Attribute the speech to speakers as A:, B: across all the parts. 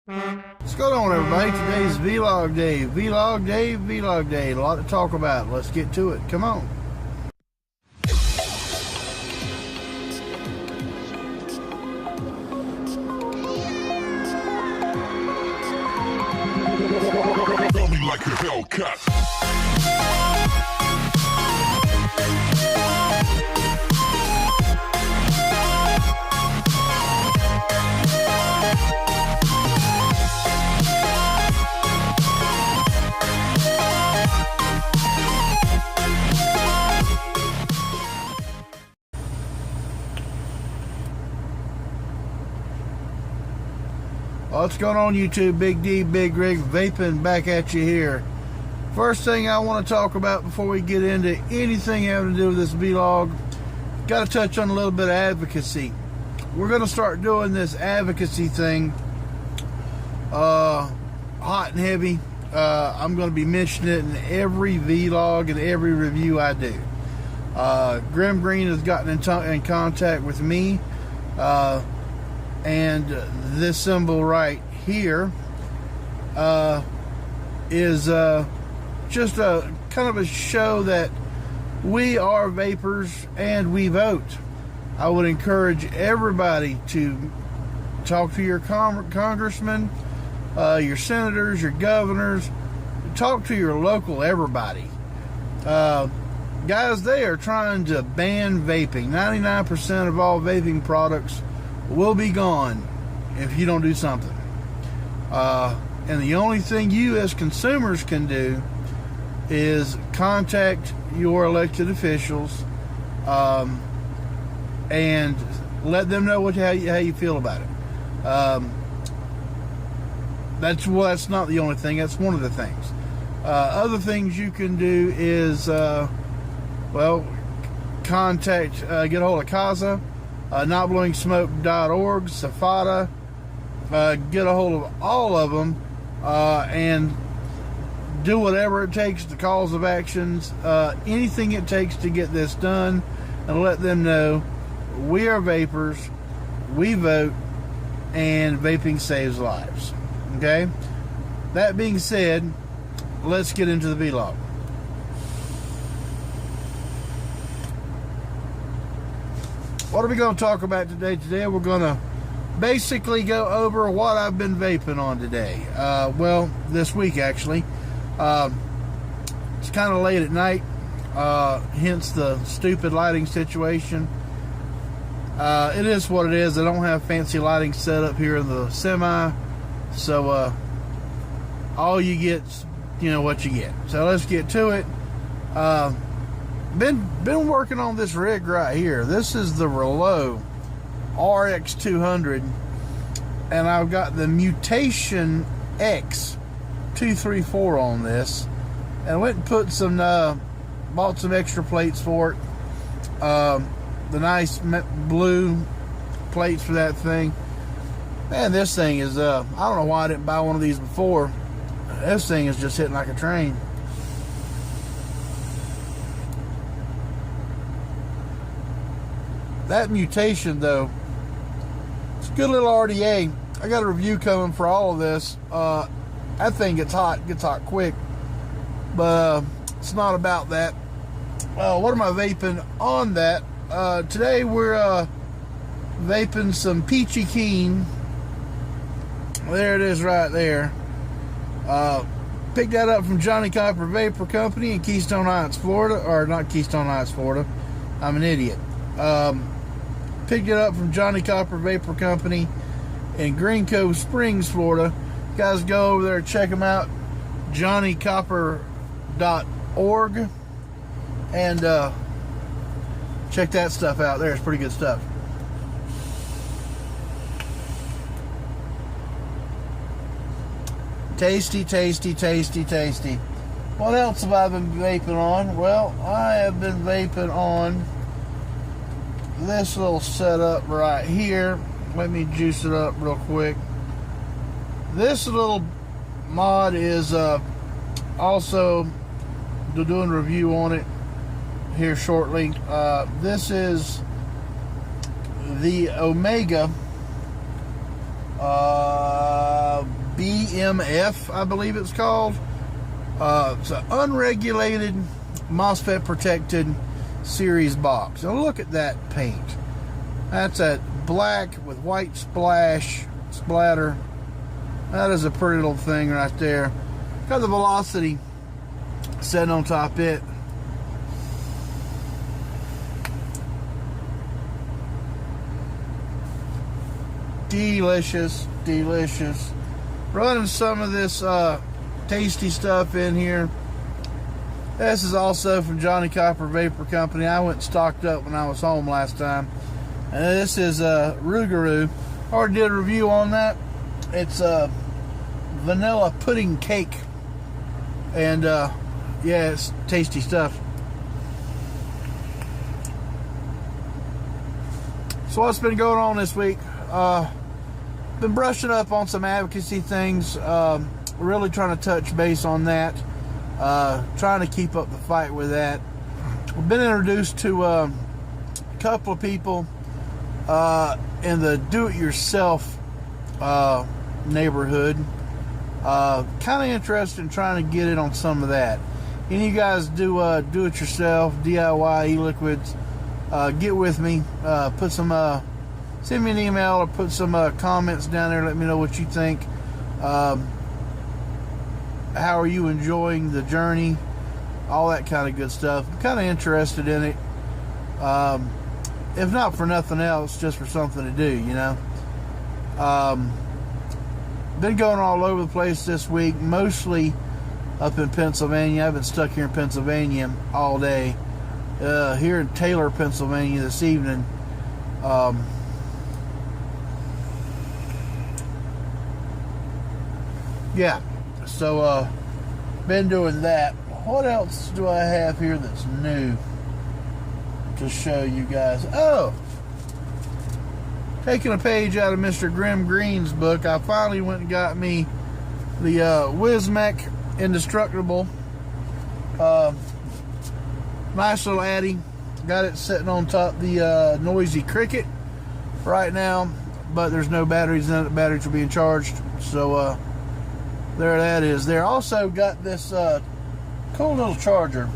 A: What's going on, everybody? Today's vlog day. Vlog day, vlog day. A lot to talk about. Let's get to it. Come on.
B: Feel me like a Hellcat.
A: What's going on, YouTube? Big D, Big Rig, Vaping back at you here. First thing I want to talk about before we get into anything having to do with this vlog, got to touch on a little bit of advocacy. We're going to start doing this advocacy thing hot and heavy. I'm going to be mentioning it in every vlog and every review I do. Grim Green has gotten in contact with me, and this symbol right here is just a kind of a show that we are vapors and we vote. I would encourage everybody to talk to your congressmen, your senators, your governors, talk to your local everybody. Guys, they are trying to ban vaping. 99% of all vaping products will be gone if you don't do something. And the only thing you as consumers can do is contact your elected officials and let them know how you feel about it. That's not the only thing. That's one of the things. Other things you can do is contact, get a hold of CASA, notblowingsmoke.org, Safada, get a hold of all of them, and do whatever it takes, the calls of actions, anything it takes to get this done, and let them know we are vapors, we vote, and vaping saves lives. Okay? That being said, let's get into the vlog. What are we going to talk about today? Today we're going to basically go over what I've been vaping on today. This week actually. It's kind of late at night, hence the stupid lighting situation. It is what it is. I don't have fancy lighting set up here in the semi, so all you get, what you get. So let's get to it. Been working on this rig right here. This is the Relo RX200, and I've got the Mutation X234 on this, and I went and put some bought some extra plates for it, the nice blue plates for that thing. Man, this thing is I don't know why I didn't buy one of these before. This thing is just hitting like a train. That Mutation, though, it's a good little RDA. I got a review coming for all of this. That thing gets hot quick, but it's not about that. What am I vaping on that? Today we're vaping some Peachy Keen. There it is right there. Picked that up from Johnny Copper Vapor Company in Keystone Heights, Florida. Or not Keystone Heights, Florida. I'm an idiot. Picked it up from Johnny Copper Vapor Company in Green Cove Springs, Florida. You guys go over there and check them out, johnnycopper.org, and check that stuff out there. It's pretty good stuff. Tasty, tasty, tasty, tasty. What else have I been vaping on? Well, I have been vaping on this little setup right here. Let me juice it up real quick. This little mod is also doing a review on it here shortly. This is the Omega BMF, I believe it's called. It's an unregulated MOSFET protected series box. Now look at that paint. That's that black with white splatter. That is a pretty little thing right there. Got the velocity setting on top of it. Delicious, delicious. Running some of this tasty stuff in here. This is also from Johnny Copper Vapor Company. I went and stocked up when I was home last time. And this is Rougarou. Already did a review on that. It's vanilla pudding cake. And yeah, it's tasty stuff. So what's been going on this week? Been brushing up on some advocacy things. Really trying to touch base on that. Trying to keep up the fight with that. We've been introduced to a couple of people in the do-it-yourself neighborhood. Kind of interested in trying to get in on some of that. Any of you guys do it yourself, DIY, e-liquids, get with me. Put some send me an email or put some comments down there. Let me know what you think. How are you enjoying the journey? All that kind of good stuff. I'm kind of interested in it. If not for nothing else, just for something to do, you know. Been going all over the place this week, mostly up in Pennsylvania. I've been stuck here in Pennsylvania all day. Here in Taylor, Pennsylvania this evening. Yeah, so been doing that. What else do I have here that's new to show you guys? Oh, taking a page out of Mr. Grimm Green's book, I finally went and got me the Wismec Indestructible. Nice little Addy. Got it sitting on top of the Noisy Cricket right now, but there's no batteries in it. The batteries are being charged, so there that is. There also got this cool little charger.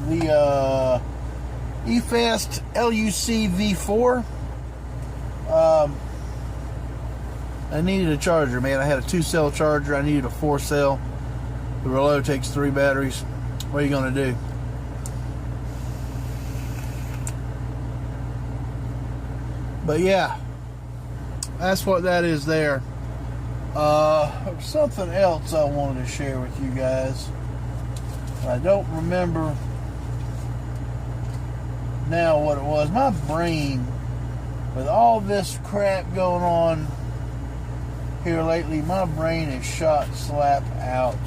A: The eFast LUC V4. I needed a charger, man. I had a 2-cell charger. I needed a 4-cell. The Relo takes 3 batteries. What are you gonna do? But yeah, that's what that is there. Something else I wanted to share with you guys. I don't remember now what it was. My brain, with all this crap going on here lately, my brain is shot slap out.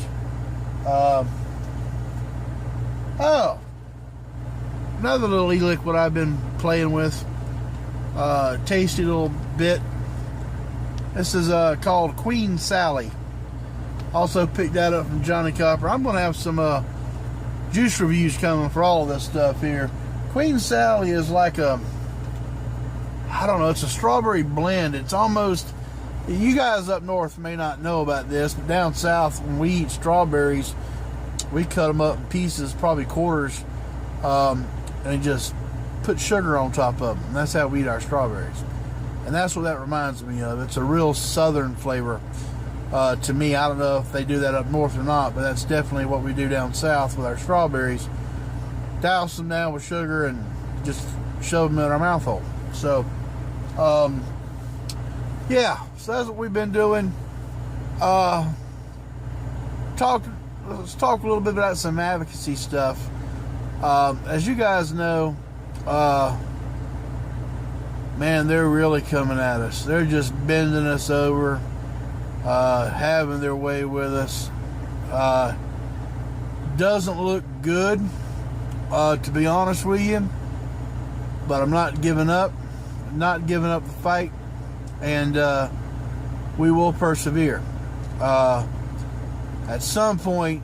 A: Oh, another little e-liquid I've been playing with. Tasty little bit. This is called Queen Sally. Also picked that up from Johnny Copper. I'm going to have some juice reviews coming for all of this stuff here. Queen Sally is like a, I don't know, it's a strawberry blend. It's almost, you guys up north may not know about this, but down south when we eat strawberries, we cut them up in pieces, probably quarters, and just put sugar on top of them. And that's how we eat our strawberries. And that's what that reminds me of. It's a real southern flavor to me. I don't know if they do that up north or not, but that's definitely what we do down south with our strawberries. Douse them down with sugar and just shove them in our mouth hole. So, yeah, so that's what we've been doing. Let's talk a little bit about some advocacy stuff. As you guys know, man, they're really coming at us. They're just bending us over, having their way with us. Doesn't look good, to be honest with you, but I'm not giving up. I'm not giving up the fight, and we will persevere. At some point,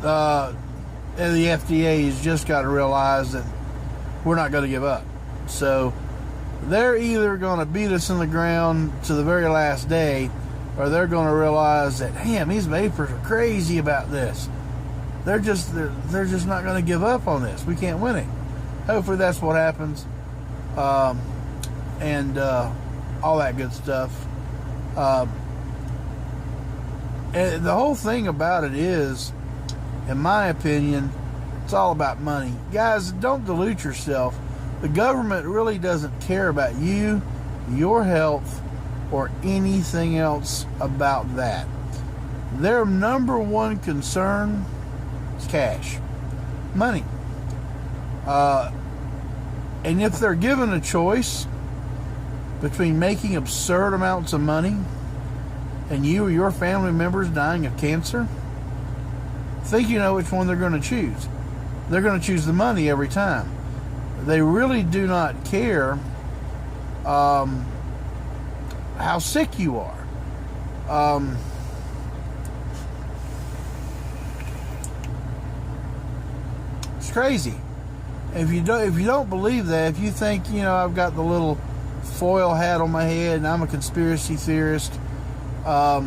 A: the FDA has just got to realize that we're not going to give up. So they're either going to beat us in the ground to the very last day, or they're going to realize that, damn, these vapors are crazy about this. They're just not going to give up on this. We can't win it. Hopefully that's what happens, and all that good stuff. And the whole thing about it is, in my opinion, it's all about money. Guys, don't dilute yourself. The government really doesn't care about you, your health, or anything else about that. Their number one concern is cash, money. And if they're given a choice between making absurd amounts of money and you or your family members dying of cancer, think you know which one they're going to choose. They're going to choose the money every time. They really do not care how sick you are. It's crazy. If you don't believe that, if you think, I've got the little foil hat on my head and I'm a conspiracy theorist, ask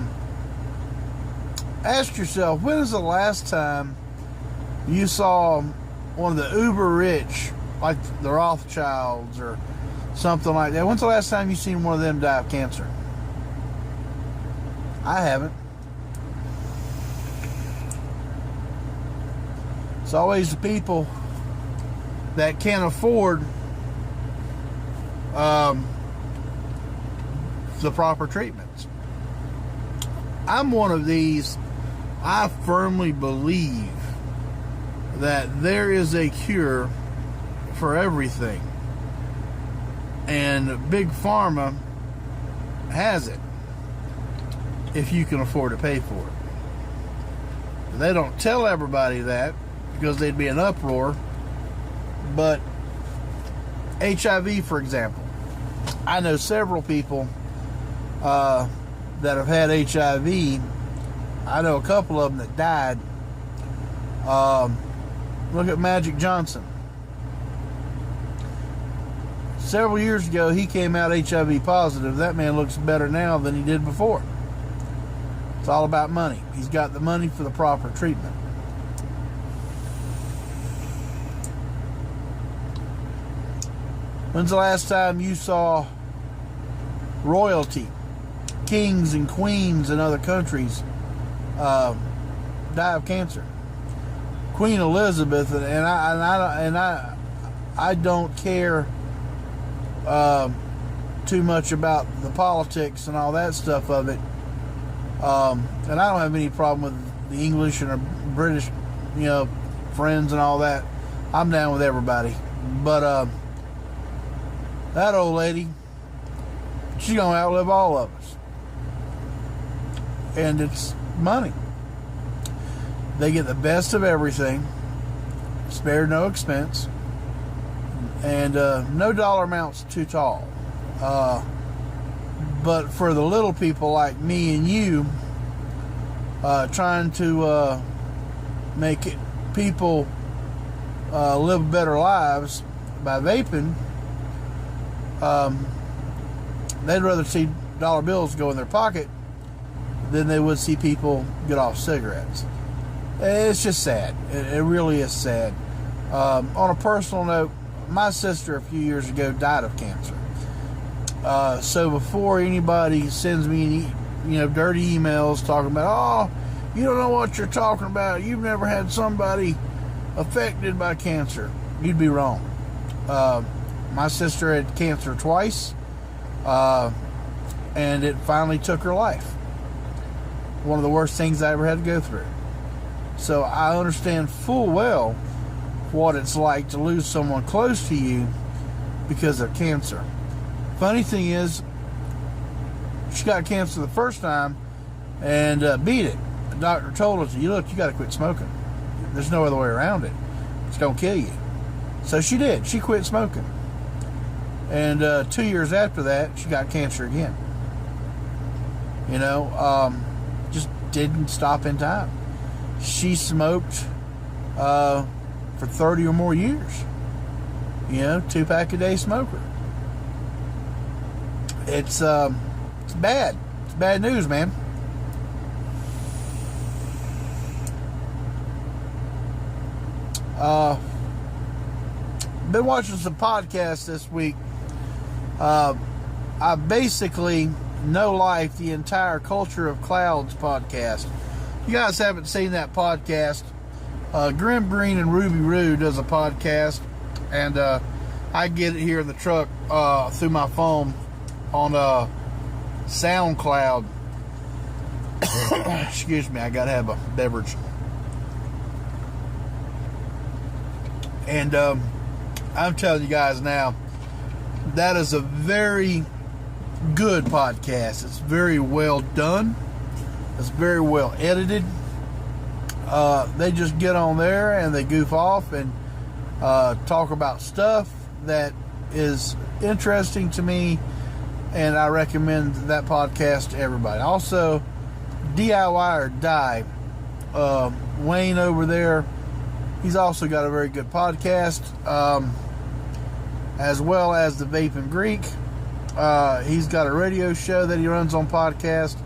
A: yourself, when is the last time you saw one of the uber rich, like the Rothschilds or something like that? When's the last time you seen one of them die of cancer? I haven't. It's always the people that can't afford the proper treatments. I'm one of these. I firmly believe that there is a cure for everything, and Big Pharma has it if you can afford to pay for it. They don't tell everybody that because they'd be an uproar, but HIV, for example, I know several people that have had HIV. I know a couple of them that died. Look at Magic Johnson. Several years ago, he came out HIV positive. That man looks better now than he did before. It's all about money. He's got the money for the proper treatment. When's the last time you saw royalty, kings and queens in other countries, die of cancer? Queen Elizabeth, and I don't care too much about the politics and all that stuff of it, and I don't have any problem with the English and our British, friends and all that. I'm down with everybody, but that old lady, she's gonna outlive all of us, and it's money. They get the best of everything, spared no expense, and no dollar amount's too tall. But for the little people like me and you, trying to make people live better lives by vaping, they'd rather see dollar bills go in their pocket than they would see people get off cigarettes. It's just sad. It really is sad. On a personal note, my sister a few years ago died of cancer. So before anybody sends me any, dirty emails talking about, oh, you don't know what you're talking about, you've never had somebody affected by cancer, you'd be wrong. My sister had cancer twice, and it finally took her life. One of the worst things I ever had to go through. So I understand full well what it's like to lose someone close to you because of cancer. Funny thing is, she got cancer the first time and beat it. The doctor told her, look, you got to quit smoking. There's no other way around it. It's going to kill you. So she did. She quit smoking. And 2 years after that, she got cancer again. Just didn't stop in time. She smoked for 30 or more years. 2-pack a day smoker. it's bad. It's bad news, man. Been watching some podcasts this week. I basically no-life the entire Culture of Clouds podcast. You guys haven't seen that podcast. Grim Green and Ruby Roo does a podcast, and I get it here in the truck through my phone on SoundCloud. Excuse me, I gotta have a beverage. And I'm telling you guys now, that is a very good podcast. It's very well done. It's very well edited. They just get on there and they goof off and talk about stuff that is interesting to me, and I recommend that podcast to everybody. Also, DIY or Die, Wayne over there, he's also got a very good podcast, as well as the Vaping Greek. He's got a radio show that he runs on podcast.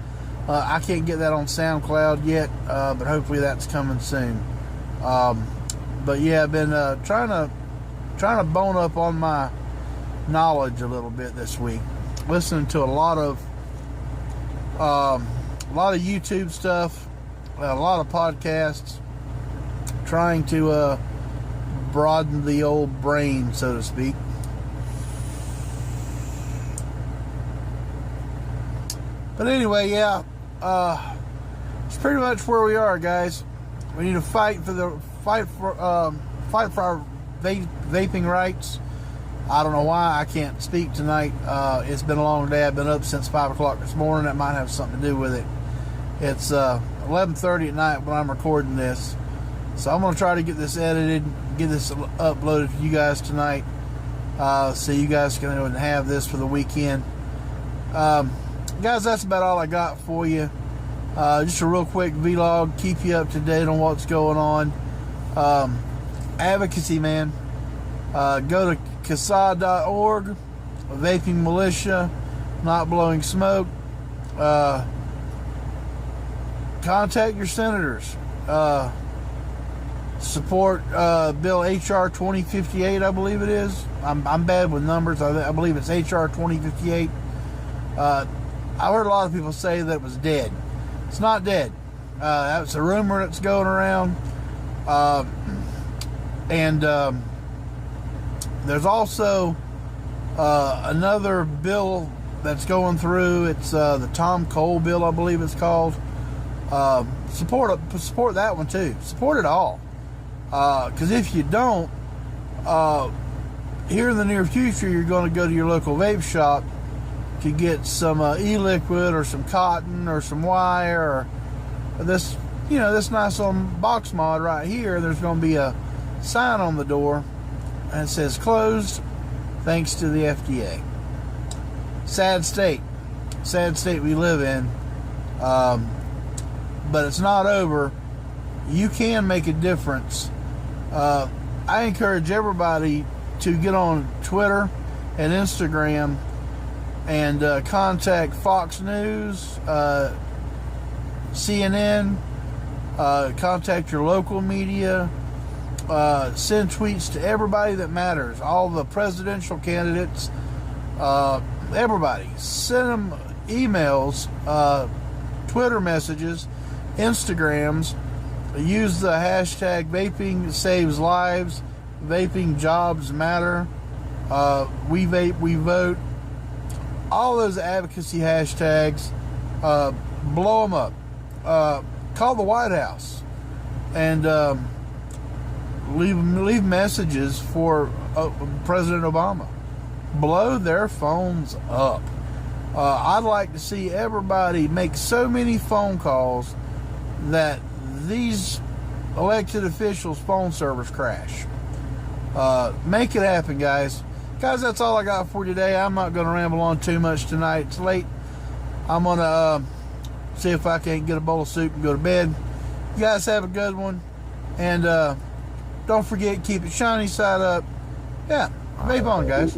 A: I can't get that on SoundCloud yet, but hopefully that's coming soon. But yeah, I've been trying to bone up on my knowledge a little bit this week, listening to a lot of YouTube stuff, a lot of podcasts, trying to broaden the old brain, so to speak. But anyway, yeah, it's pretty much where we are, guys. We need to fight for our vaping rights. I don't know why I can't speak tonight. It's been a long day. I've been up since 5 o'clock this morning. That might have something to do with it. It's 11:30 at night when I'm recording this, so I'm gonna try to get this edited, get this uploaded for you guys tonight, so you guys can have this for the weekend. Guys, that's about all I got for you. Just a real quick vlog, keep you up to date on what's going on. Advocacy, man. Go to CASA.org, Vaping Militia, Not Blowing Smoke. Contact your senators. Support Bill HR 2058, I believe it is. I'm bad with numbers. I believe it's HR 2058. I heard a lot of people say that it was dead. It's not dead. That's a rumor that's going around. And there's also another bill that's going through. It's the Tom Cole bill, I believe it's called. Support that one too. Support it all. Because if you don't, here in the near future, you're going to go to your local vape shop to get some e-liquid or some cotton or some wire or this nice little box mod right here. There's going to be a sign on the door and it says closed thanks to the FDA. Sad state we live in, but it's not over. You can make a difference. I encourage everybody to get on Twitter and Instagram and contact Fox News, CNN, contact your local media, send tweets to everybody that matters, all the presidential candidates, everybody. Send them emails, Twitter messages, Instagrams. Use the hashtag Vaping Saves Lives, Vaping Jobs Matter, We Vape, We Vote. All those advocacy hashtags, blow them up. Call the White House and leave messages for President Obama. Blow their phones up. I'd like to see everybody make so many phone calls that these elected officials' phone servers crash. Make it happen, guys. Guys, that's all I got for today. I'm not going to ramble on too much tonight. It's late. I'm going to see if I can get a bowl of soup and go to bed. You guys have a good one. And don't forget, keep it shiny side up. Yeah, Vape on, guys.